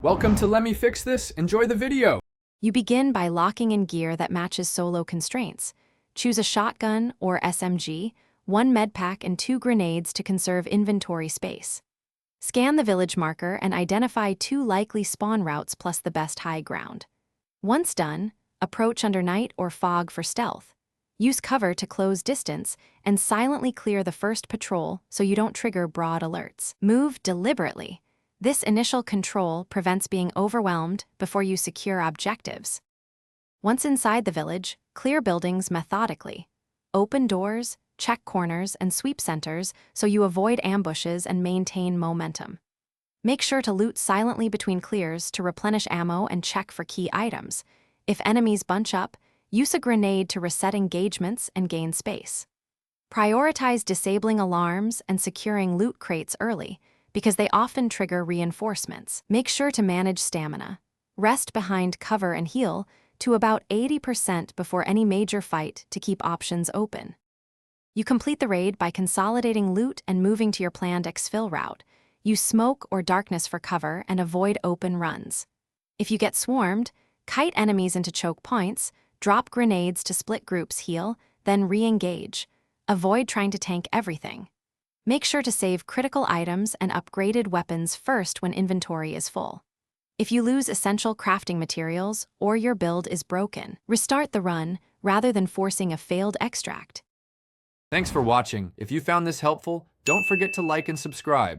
Welcome to Let Me Fix This. Enjoy the video. You begin by locking in gear that matches solo constraints. Choose a shotgun or SMG, 1 medpack and 2 grenades to conserve inventory space. Scan the village marker and identify 2 likely spawn routes plus the best high ground. Once done, approach under night or fog for stealth. Use cover to close distance and silently clear the first patrol so you don't trigger broad alerts. Move deliberately. This initial control prevents being overwhelmed before you secure objectives. Once inside the village, clear buildings methodically. Open doors, check corners, and sweep centers so you avoid ambushes and maintain momentum. Make sure to loot silently between clears to replenish ammo and check for key items. If enemies bunch up, use a grenade to reset engagements and gain space. Prioritize disabling alarms and securing loot crates early, because they often trigger reinforcements. Make sure to manage stamina. Rest behind cover and heal to about 80% before any major fight to keep options open. You complete the raid by consolidating loot and moving to your planned exfil route. Use smoke or darkness for cover and avoid open runs. If you get swarmed, kite enemies into choke points, drop grenades to split groups heal, then re-engage. Avoid trying to tank everything. Make sure to save critical items and upgraded weapons first when inventory is full. If you lose essential crafting materials or your build is broken, restart the run rather than forcing a failed extract. Thanks for watching. If you found this helpful, don't forget to like and subscribe.